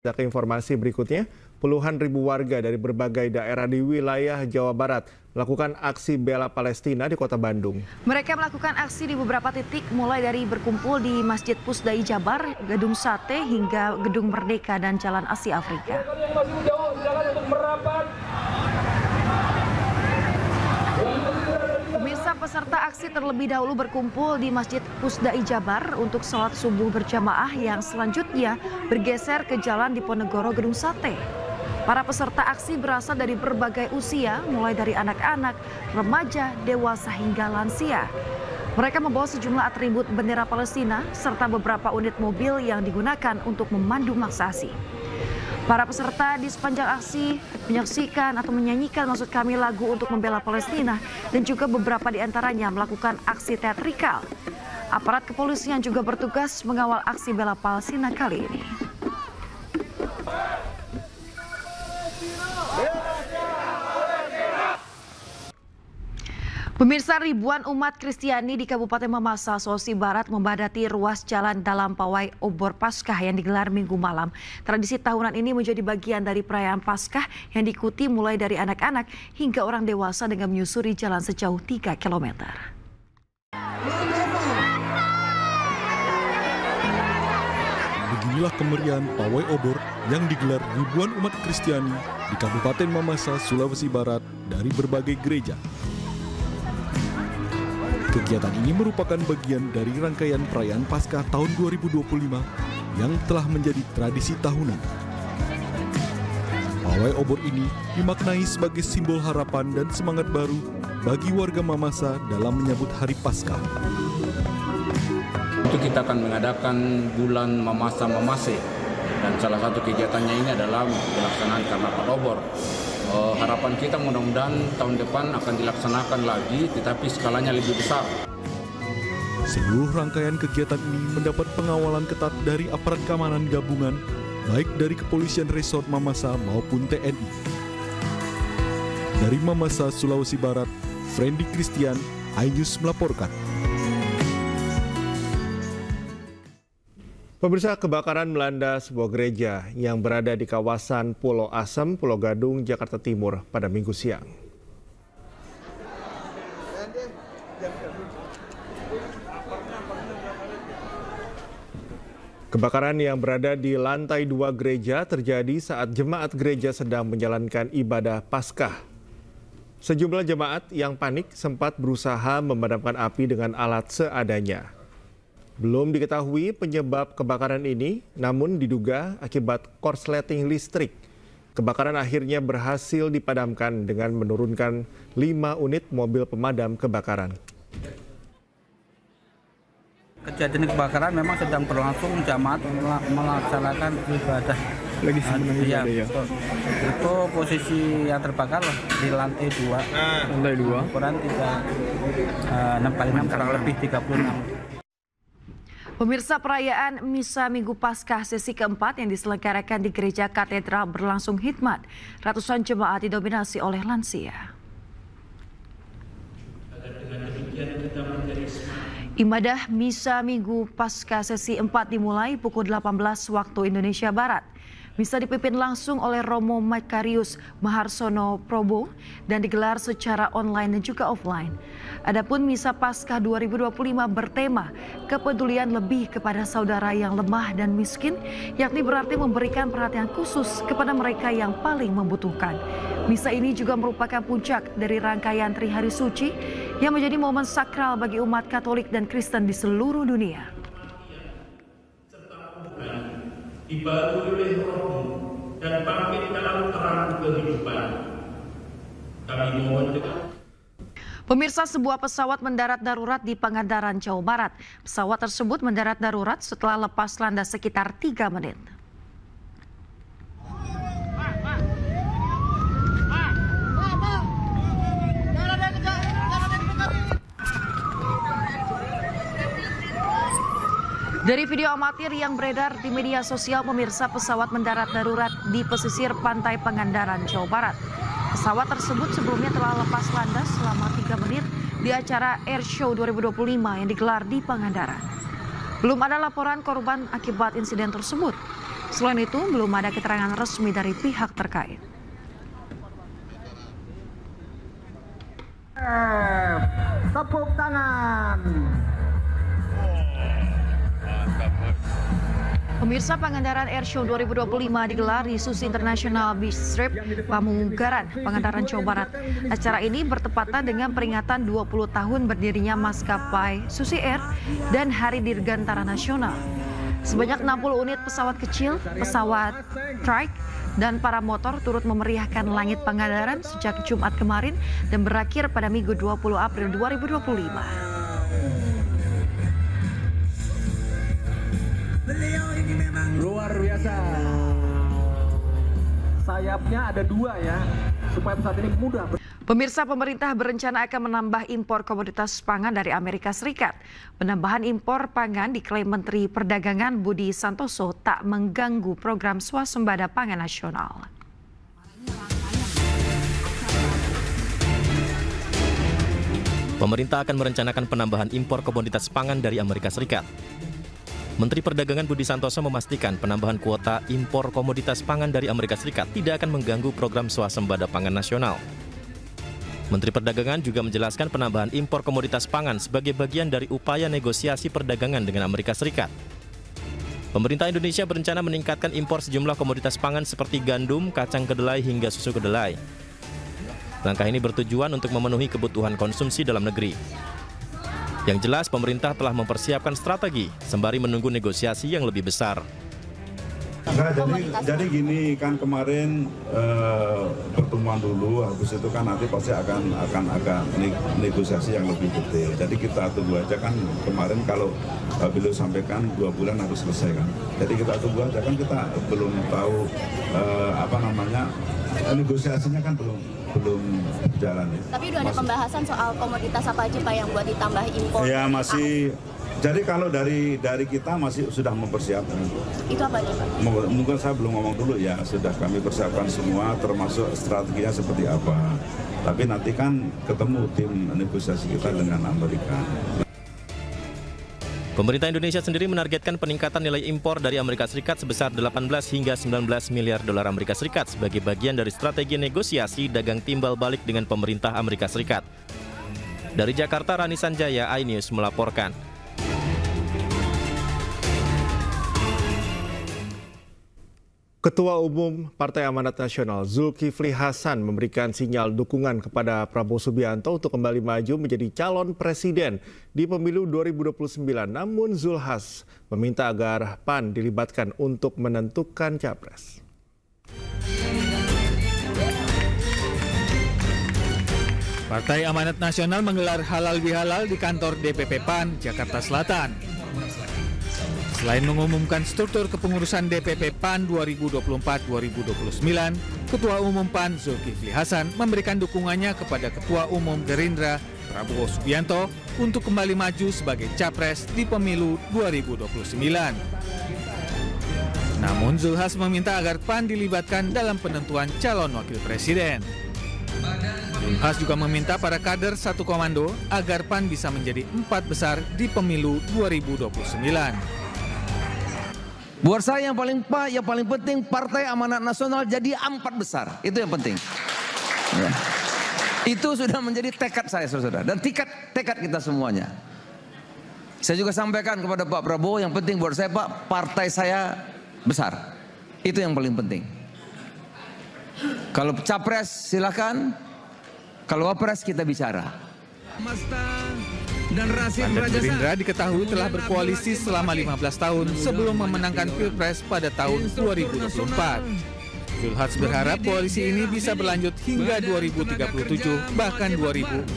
Ke informasi berikutnya, puluhan ribu warga dari berbagai daerah di wilayah Jawa Barat melakukan aksi bela Palestina di kota Bandung. Mereka melakukan aksi di beberapa titik, mulai dari berkumpul di Masjid Pusdai Jabar, Gedung Sate, hingga Gedung Merdeka dan Jalan Asia Afrika. Pemirsa, peserta aksi terlebih dahulu berkumpul di Masjid Pusdai Jabar untuk sholat subuh berjamaah yang selanjutnya bergeser ke Jalan Diponegoro Gedung Sate. Para peserta aksi berasal dari berbagai usia, mulai dari anak-anak, remaja, dewasa hingga lansia. Mereka membawa sejumlah atribut bendera Palestina serta beberapa unit mobil yang digunakan untuk memandu massa aksi. Para peserta di sepanjang aksi menyaksikan atau menyanyikan maksud kami lagu untuk membela Palestina dan juga beberapa di antaranya melakukan aksi teatrikal. Aparat kepolisian juga bertugas mengawal aksi bela Palestina kali ini. Pemirsa, ribuan umat Kristiani di Kabupaten Mamasa, Sulawesi Barat membadati ruas jalan dalam pawai obor Paskah yang digelar Minggu malam. Tradisi tahunan ini menjadi bagian dari perayaan Paskah yang diikuti mulai dari anak-anak hingga orang dewasa dengan menyusuri jalan sejauh 3 km. Beginilah kemeriahan pawai obor yang digelar ribuan umat Kristiani di Kabupaten Mamasa, Sulawesi Barat dari berbagai gereja. Kegiatan ini merupakan bagian dari rangkaian perayaan Paskah tahun 2025 yang telah menjadi tradisi tahunan. Pawai obor ini dimaknai sebagai simbol harapan dan semangat baru bagi warga Mamasa dalam menyambut Hari Paskah. Itu kita akan mengadakan bulan Mamasa-Mamase, dan salah satu kegiatannya ini adalah pelaksanaan karnaval obor. Harapan kita mudah-mudahan tahun depan akan dilaksanakan lagi, tetapi skalanya lebih besar. Seluruh rangkaian kegiatan ini mendapat pengawalan ketat dari aparat keamanan gabungan, baik dari Kepolisian Resort Mamasa maupun TNI. Dari Mamasa, Sulawesi Barat, Frendi Christian, iNews melaporkan. Pemirsa, kebakaran melanda sebuah gereja yang berada di kawasan Pulau Asem, Pulau Gadung, Jakarta Timur pada Minggu siang. Kebakaran yang berada di lantai 2 gereja terjadi saat jemaat gereja sedang menjalankan ibadah Paskah. Sejumlah jemaat yang panik sempat berusaha memadamkan api dengan alat seadanya. Belum diketahui penyebab kebakaran ini, namun diduga akibat korsleting listrik. Kebakaran akhirnya berhasil dipadamkan dengan menurunkan 5 unit mobil pemadam kebakaran. Kejadian kebakaran memang sedang berlangsung, jamaat melaksanakan ibadah. Lagi sebenarnya ya. Itu posisi yang terbakar di lantai 2. Lantai 2. Ukuran 6x6 kurang lebih 36. Pemirsa, perayaan Misa Minggu Paskah sesi keempat yang diselenggarakan di Gereja Katedral berlangsung hikmat. Ratusan jemaat didominasi oleh lansia. Ibadah Misa Minggu Paskah sesi 4 dimulai pukul 18 waktu Indonesia Barat. Misa dipimpin langsung oleh Romo Makarius Maharsono Probo dan digelar secara online dan juga offline. Adapun Misa Paskah 2025 bertema kepedulian lebih kepada saudara yang lemah dan miskin, yakni berarti memberikan perhatian khusus kepada mereka yang paling membutuhkan. Misa ini juga merupakan puncak dari rangkaian Trihari Suci yang menjadi momen sakral bagi umat Katolik dan Kristen di seluruh dunia. Dibantu oleh Roh dan bangkit dalam terang kehidupan. Kami mohon Pemirsa, sebuah pesawat mendarat darurat di Pangandaran, Jawa Barat. Pesawat tersebut mendarat darurat setelah lepas landas sekitar 3 menit. Dari video amatir yang beredar di media sosial, pemirsa, pesawat mendarat darurat di pesisir pantai Pangandaran, Jawa Barat. Pesawat tersebut sebelumnya telah lepas landas selama 3 menit di acara Air Show 2025 yang digelar di Pangandaran. Belum ada laporan korban akibat insiden tersebut. Selain itu, belum ada keterangan resmi dari pihak terkait. Tepuk tangan. Pemirsa, Pangandaran Airshow 2025 digelar di Susi International Beach Strip, Pamunggaran, Pangandaran, Jawa Barat. Acara ini bertepatan dengan peringatan 20 tahun berdirinya maskapai Susi Air dan Hari Dirgantara Nasional. Sebanyak 60 unit pesawat kecil, pesawat trike, dan para motor turut memeriahkan langit Pangandaran sejak Jumat kemarin dan berakhir pada Minggu 20 April 2025. Luar biasa. Sayapnya ada 2 ya, supaya pesawat ini mudah. Pemirsa, pemerintah berencana akan menambah impor komoditas pangan dari Amerika Serikat. Penambahan impor pangan diklaim Menteri Perdagangan Budi Santoso tak mengganggu program swasembada pangan nasional. Pemerintah akan merencanakan penambahan impor komoditas pangan dari Amerika Serikat. Menteri Perdagangan Budi Santoso memastikan penambahan kuota impor komoditas pangan dari Amerika Serikat tidak akan mengganggu program swasembada pangan nasional. Menteri Perdagangan juga menjelaskan penambahan impor komoditas pangan sebagai bagian dari upaya negosiasi perdagangan dengan Amerika Serikat. Pemerintah Indonesia berencana meningkatkan impor sejumlah komoditas pangan seperti gandum, kacang kedelai, hingga susu kedelai. Langkah ini bertujuan untuk memenuhi kebutuhan konsumsi dalam negeri. Yang jelas, pemerintah telah mempersiapkan strategi sembari menunggu negosiasi yang lebih besar. Nah, jadi gini kan kemarin pertemuan dulu, habis itu kan nanti pasti akan negosiasi yang lebih detail. Jadi kita tunggu aja kan, kemarin kalau beliau sampaikan 2 bulan harus selesai kan. Jadi kita tunggu aja kan, kita belum tahu negosiasinya kan belum jalan ya. Tapi udah ada pembahasan soal komoditas apa aja Pak yang buat ditambah impor? Ya masih. Jadi kalau dari kita masih sudah mempersiapkan. Itu apa nih Pak? Mungkin saya belum ngomong dulu ya, sudah kami persiapkan semua termasuk strateginya seperti apa. Tapi nanti kan ketemu tim negosiasi kita dengan Amerika. Pemerintah Indonesia sendiri menargetkan peningkatan nilai impor dari Amerika Serikat sebesar 18 hingga 19 miliar dolar Amerika Serikat sebagai bagian dari strategi negosiasi dagang timbal balik dengan pemerintah Amerika Serikat. Dari Jakarta, Rani Sanjaya, iNews melaporkan. Ketua Umum Partai Amanat Nasional Zulkifli Hasan memberikan sinyal dukungan kepada Prabowo Subianto untuk kembali maju menjadi calon presiden di pemilu 2029. Namun Zulhas meminta agar PAN dilibatkan untuk menentukan capres. Partai Amanat Nasional menggelar halal bihalal di kantor DPP PAN Jakarta Selatan. Selain mengumumkan struktur kepengurusan DPP PAN 2024-2029, Ketua Umum PAN Zulkifli Hasan memberikan dukungannya kepada Ketua Umum Gerindra Prabowo Subianto untuk kembali maju sebagai capres di pemilu 2029. Namun Zulhas meminta agar PAN dilibatkan dalam penentuan calon wakil presiden. Zulhas juga meminta para kader satu komando agar PAN bisa menjadi 4 besar di pemilu 2029. Buat saya yang paling penting Partai Amanat Nasional jadi 4 besar. Itu yang penting. Ya. Itu sudah menjadi tekad saya, saudara. Dan tekad kita semuanya. Saya juga sampaikan kepada Pak Prabowo, yang penting buat saya Pak, partai saya besar. Itu yang paling penting. Kalau capres silakan, kalau wapres kita bicara. Partai Gerindra diketahui telah berkoalisi selama 15 tahun sebelum memenangkan Pilpres pada tahun 2024. Zulhas berharap koalisi ini bisa berlanjut hingga 2037 bahkan 2045.